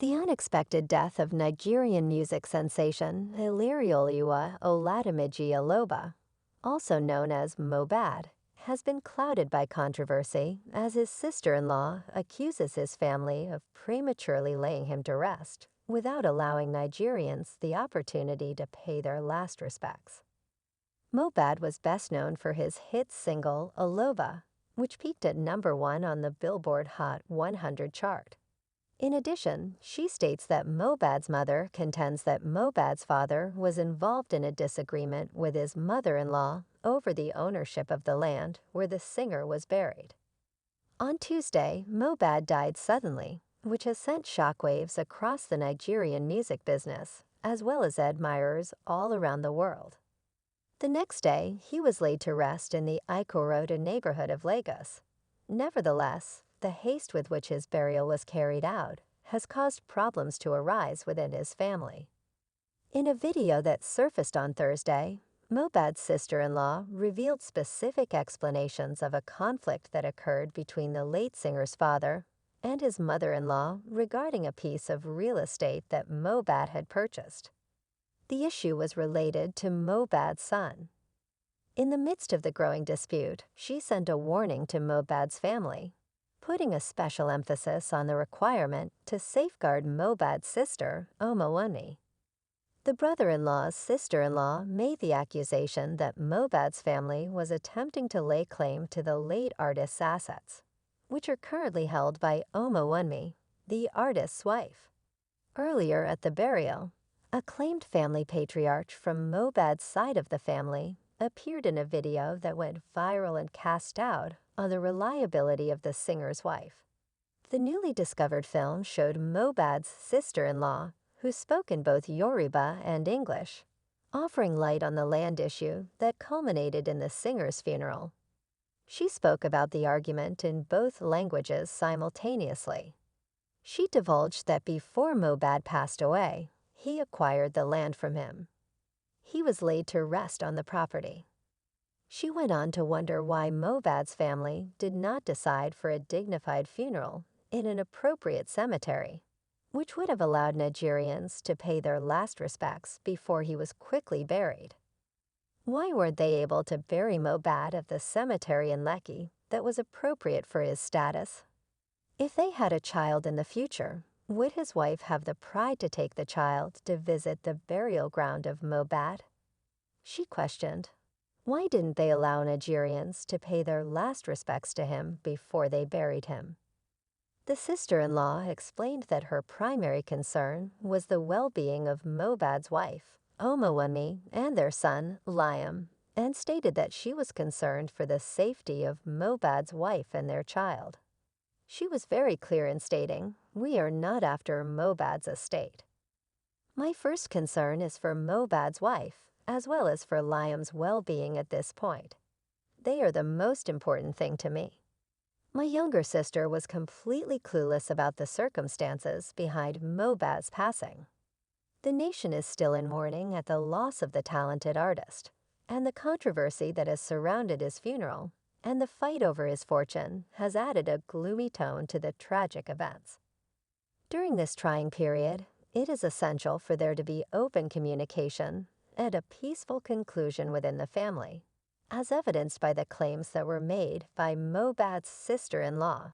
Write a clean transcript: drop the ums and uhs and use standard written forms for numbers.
The unexpected death of Nigerian music sensation Ilerioluwa Olatunji Aloba, also known as MohBad, has been clouded by controversy as his sister-in-law accuses his family of prematurely laying him to rest without allowing Nigerians the opportunity to pay their last respects. MohBad was best known for his hit single Aloba, which peaked at #1 on the Billboard Hot 100 chart. In addition, she states that MohBad's mother contends that MohBad's father was involved in a disagreement with his mother-in-law over the ownership of the land where the singer was buried. On Tuesday, MohBad died suddenly, which has sent shockwaves across the Nigerian music business, as well as admirers all around the world. The next day, he was laid to rest in the Ikorodu neighborhood of Lagos. Nevertheless, the haste with which his burial was carried out has caused problems to arise within his family. In a video that surfaced on Thursday, MohBad's sister-in-law revealed specific explanations of a conflict that occurred between the late singer's father and his mother-in-law regarding a piece of real estate that MohBad had purchased. The issue was related to MohBad's son. In the midst of the growing dispute, she sent a warning to MohBad's family, putting a special emphasis on the requirement to safeguard MohBad's sister, Omowunmi. The brother-in-law's sister-in-law made the accusation that MohBad's family was attempting to lay claim to the late artist's assets, which are currently held by Omowunmi, the artist's wife. Earlier at the burial, a claimed family patriarch from MohBad's side of the family appeared in a video that went viral and cast doubt on the reliability of the singer's wife. The newly discovered film showed MohBad's sister-in-law, who spoke in both Yoruba and English, offering light on the land issue that culminated in the singer's funeral. She spoke about the argument in both languages simultaneously. She divulged that before MohBad passed away, he acquired the land from him. He was laid to rest on the property. She went on to wonder why MohBad's family did not decide for a dignified funeral in an appropriate cemetery, which would have allowed Nigerians to pay their last respects before he was quickly buried. Why weren't they able to bury MohBad at the cemetery in Lekki that was appropriate for his status? If they had a child in the future, would his wife have the pride to take the child to visit the burial ground of MohBad? She questioned, why didn't they allow Nigerians to pay their last respects to him before they buried him? The sister-in-law explained that her primary concern was the well-being of MohBad's wife, Omowunmi, and their son, Liam, and stated that she was concerned for the safety of MohBad's wife and their child. She was very clear in stating, "We are not after MohBad's estate. My first concern is for MohBad's wife, as well as for Liam's well-being at this point. They are the most important thing to me." My younger sister was completely clueless about the circumstances behind MohBad's passing. The nation is still in mourning at the loss of the talented artist, and the controversy that has surrounded his funeral and the fight over his fortune has added a gloomy tone to the tragic events. During this trying period, it is essential for there to be open communication and a peaceful conclusion within the family, as evidenced by the claims that were made by MohBad's sister-in-law.